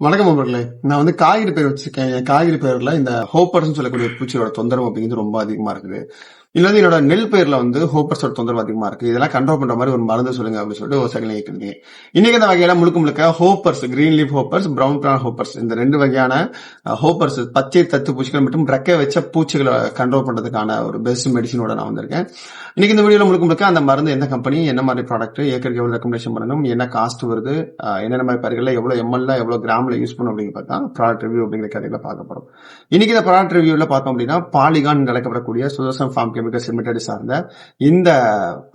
வணக்கம் நண்பர்களே. நான் காய்கறி பயிர் வச்சிருக்கேன். என் காய்கறி பயிர்ல இந்த ஹோப்பர்ஸ்னு சொல்லக்கூடிய பூச்சியோட தொந்தரவு அப்படிங்கிறது ரொம்ப அதிகமா இருக்குது. இல்ல என்னோட நெல் பயிர்ல ஹோப்பர்ஸோட தொந்தரவு அதிகமா இருக்கு. இதெல்லாம் கண்ட்ரோல் பண்ற மாதிரி ஒரு மருந்து சொல்லுங்க அப்படின்னு சொல்லிட்டு விவசாயிகள் கேட்குறீங்க. இன்னைக்கு இந்த வகையில முழுக்க hoppers, green leaf hoppers, brown bran hoppers, இந்த ரெண்டு வகையான ஹோப்பர்ஸ், பச்சை தத்து பூச்சிகள் மற்றும் ரெக்கை வச்ச பூச்சிகளை கண்ட்ரோல் பண்றதுக்கான ஒரு பெஸ்ட் மெடிசினோட நான் வந்திருக்கேன். இன்னைக்கு இந்த வீடியோல முழுக்க அந்த மருந்து எந்த கம்பெனி, என்ன மாதிரி ப்ராடக்ட், ஏக்கருக்கு எவ்வளவு ரெக்கமெண்டேஷன் பண்ணணும், என்ன காஸ்ட் வருது, என்னென்ன மாதிரி பயிர்கள்ல எவ்வளவு எம்எல்ல எவ்வளவு கிராம்ல யூஸ் பண்ணும் அப்படின்னு பார்த்தா ப்ராடக்ட் ரிவ்யூ அப்படிங்கிற கதையில பார்க்க போறோம். இன்னைக்கு இந்த ப்ராடக்ட் ரிவ்யூல பார்த்தோம் அப்படின்னா பாலிகான் அழைக்கப்படக்கூடிய சுதர்சன் ஃபார்ம் கெமிக்கல்ஸ் லிமிடெட் சார்ந்த இந்த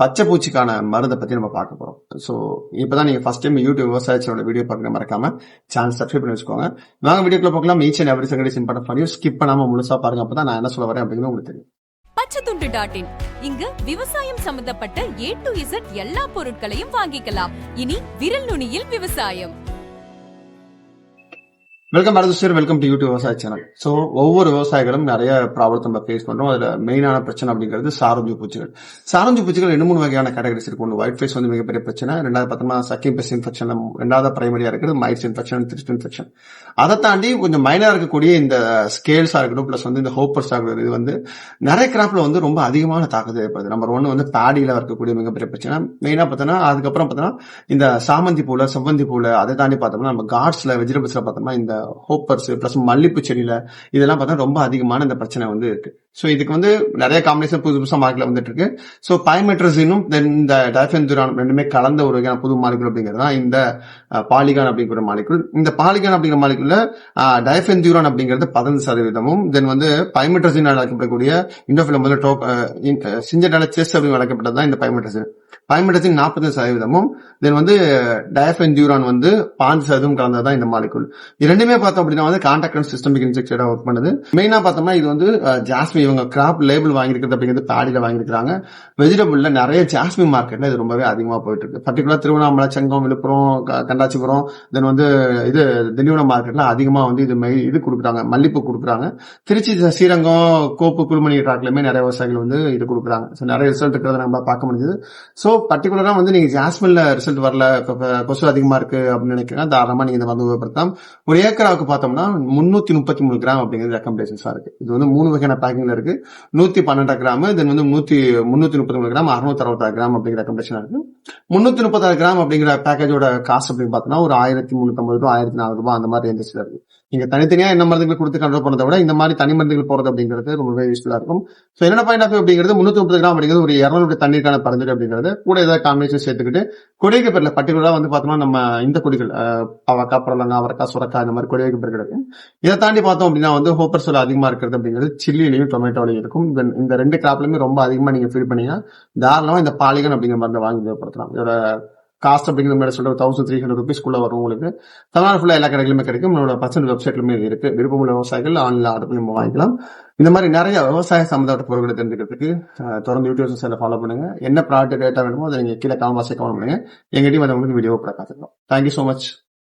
பச்சை பூச்சிக்கான மருந்தை பத்தி நம்ம பார்க்க போறோம். சோ இப்பதான் நீங்க ஃபர்ஸ்ட் டைம் யூடியூப் விவசாய சேனலோட வீடியோ பார்க்க மறக்காம சேனல் சப்ஸ்கிரைப் பண்ணி வச்சுக்கோங்க. வாங்க வீடியோக்குள்ள பார்க்கலாம். Each and every second is important for you. Skip பண்ணாம முழுசா பாருங்க, அப்பதான் நான் என்ன சொல்ல வரேன் அப்படிங்கிறது உங்களுக்கு தெரியும். பச்சைத்துண்டு.in இங்கு விவசாயம் சம்பந்தப்பட்ட A to Z எல்லா பொருட்களையும் வாங்கிக்கலாம். இனி விரல் நுனியில் விவசாயம். Welcome sir, welcome to YouTube விவசாய சேனல். ஸோ ஒவ்வொரு விவசாயிகளும் நிறைய ப்ராப்ளத்தை நம்ம ஃபேஸ் பண்றோம். அதுல மெயினான பிரச்சனை அப்படிங்கிறது சாரஞ்சு பூச்சிகள். சாரஞ்சு பூச்சிகள் 2-3 வகையான கேட்டகரிஸ் இருக்கு. ஒன்று ஒயிட் ஃபேஸ் மிகப்பெரிய பிரச்சனை, ரெண்டாவது பார்த்தோம்னா சக்கிங் பெஸ்ட் இன்ஃபெக்ஷன், ரெண்டாவது பிரைமரியா இருக்கிறது மைட்ஸ் இன்ஃபெக்ஷன், திரிஸ்ட் இன்ஃபெக்ஷன். அதை தாண்டி கொஞ்சம் மைனரா இருக்கக்கூடிய இந்த ஸ்கேல்ஸா இருக்கட்டும், பிளஸ் இந்த ஹோப்பர்ஸ் ஆகிறது, இது நிறைய கிராப்ல ரொம்ப அதிகமான தாக்கத்தை ஏற்படுது. நம்பர் 1 பேடியில இருக்கக்கூடிய மிகப்பெரிய பிரச்சனை. மெயினா பார்த்தோம்னா அதுக்கப்புறம் பார்த்தோம்னா இந்த சாமந்தி பூல, செவ்வந்தி பூல, அதை தாண்டி பார்த்தோம்னா நம்ம கார்ட்ஸ்ல, வெஜிடபிள்ஸ்ல பார்த்தோம்னா இந்த ஹோப்பர்ஸ் பிளஸ் மல்லிப்பூ செடியில இதெல்லாம் பார்த்தா ரொம்ப அதிகமான இந்த பிரச்சனை இருக்கு. சோ இதுக்கு நிறைய காம்பினேஷன் புதுசா மார்க்கெட்ல வந்துட்டு இருக்கு. சோ பைமெட்ரசினும் இந்த டைஃபென்துரான் ரெண்டுமே கலந்த ஒரு வகையான புது மாலிகுல் அப்படிங்கிறது இந்த பாலிகான் அப்படிங்கிற மாலிகுல். இந்த பாலிகான் அப்படிங்கிற மாலிகுல்ல டைஃபென்துரான் அப்படிங்கிறது 15%, தென் பைமெட்ரசின் அழைக்கப்படக்கூடிய இண்டோஃபிலம் சிஞ்சடால செஸ் அப்படின்னு அழைக்கப்பட்டதுதான் இந்த பைமெட்ரசின். பைமெட்ரசின் 40%, தென் டைஃபென்துரான் 5% கலந்ததான் இந்த மாலிகுல். இரண்டுமே பார்த்தோம் அப்படின்னா கான்டாக்ட் சிஸ்டமிக் இன்செக்டிசைடா ஒர்க் பண்ணுது. மெயினா பார்த்தோம்னா இது ஜாஸ்மின், இவங்க கிராப் லேபிள் வாங்கியிருக்கிறது அப்படிங்கிறது பேடியில வாங்கியிருக்காங்க. வெஜிடபிள்ல நிறைய ஜாஸ்மின் மார்க்கெட்ல இது ரொம்பவே அதிகமா போயிட்டு இருக்கு. பர்டிகுலர் திருவண்ணாமலை, செங்கம், விழுப்புரம், கண்டாச்சிபுரம், தென் இது திண்டிவனம் மார்க்கெட்ல அதிகமா இது கொடுக்குறாங்க, மல்லிப்பூ கொடுக்குறாங்க. திருச்சி, ஸ்ரீரங்கம், கோப்பு, குழுமணி ட்ராக்லயுமே நிறைய விவசாயிகள் இது கொடுக்குறாங்க. நிறைய ரிசல்ட் இருக்கிறத நம்ம பார்க்க முடியுது. சோ பர்டிகுலரா நீங்க ஜாஸ்மின்ல ரிசல்ட் வரல, கொசு அதிகமா இருக்கு அப்படின்னு நினைக்கிறேன், தாராளமா நீங்க இந்த மருந்து உபயோகப்படுத்தலாம். ஒரு ஏக்கராவுக்கு பார்த்தோம்னா 333 கிராம் அப்படிங்கிறது ரெக்கமெண்டேஷன்ஸா இருக்கு. இது 3 வகையான பேக்கிங்ல இருக்கு. 112 கிராம், தென் 333 கிராம், 666 கிராம் அப்படிங்கிற ரெக்கமெண்டேஷன் இருக்கு. 336 கிராம் அப்படிங்கிற பேக்கேஜோட காஸ்ட் அப்படின்னு பார்த்தோம்னா ஒரு 1350 ரூபாய், 1400 ரூபாய் அந்த மாதிரி ரேஞ்சஸ்ல இருக்கு. நீங்க தனித்தனியா என்ன மருந்துகள் கொடுத்து கண்ட்ரோல் பண்ணதை விட இந்த மாதிரி தனி மருந்துகள் போறது அப்படிங்கிறது ரொம்பவே யூஸ்ஃபுல்லா இருக்கும். சோ என்னோட பாயிண்ட் ஆஃப் அப்படிங்கிறது 330 கிராம் அப்படிங்கிறது ஒரு 200 தண்ணீருக்கான பரிந்துரை அப்படிங்கிறது கூட ஏதாவது காம்பினேஷன் சேர்த்துக்கிட்டு கொடிவைக்க பேர்ல பர்டிகுலரா பார்த்தோம்னா நம்ம இந்த கொடிகள் அவக்கா, புடலங்கா, அவரக்கா, சுரக்கா, இந்த மாதிரி கொடிவைக்க பேர் கிடைக்கும். இதை தாண்டி பார்த்தோம் அப்படின்னா ஹோப்பர்ஸ் அதிகமா இருக்கிறது அப்படிங்கிறது சில்லிலையும் டொமேட்டோலையும் இருக்கும். இந்த ரெண்டு கிராப்லயுமே ரொம்ப அதிகமா நீங்க ஃபீல் பண்ணீங்கன்னா தாராளமா இந்த பாலிகன் அப்படிங்கிற மருந்தை வாங்கி உபயோகப்படுத்தலாம். இதோட காஸ்ட் அப்படிங்கிற மாதிரி சொல்ற 1300 ரூபீஸ்க்குள்ள வரும். உங்களுக்கு தமிழ்நாடு ஃபுல்லா எல்லா கடைகளுமே கிடைக்கும். நம்மளோட பர்சனல் வெப்சைட்லுமே இருக்கு. விருப்பமுள்ள விவசாயிகள் ஆன்லைன் ஆர்டர் பண்ணி நம்ம வாங்கிக்கலாம். இந்த மாதிரி நிறைய விவசாய சம்பந்தப்பட்ட பொருட்களை தெரிஞ்சுக்கிறதுக்கு தொடர்ந்து யூடியூப் சேனலை ஃபாலோ பண்ணுங்க. என்ன ப்ராடக்ட் டேட்டா வேணுமோ அதை நீங்க கீழே கமெண்ட் பாக்ஸ்ல கமெண்ட் பண்ணுங்க. எங்க டீம் அதை உங்களுக்கு வீடியோ கூட காத்துக்கலாம். Thank you so much.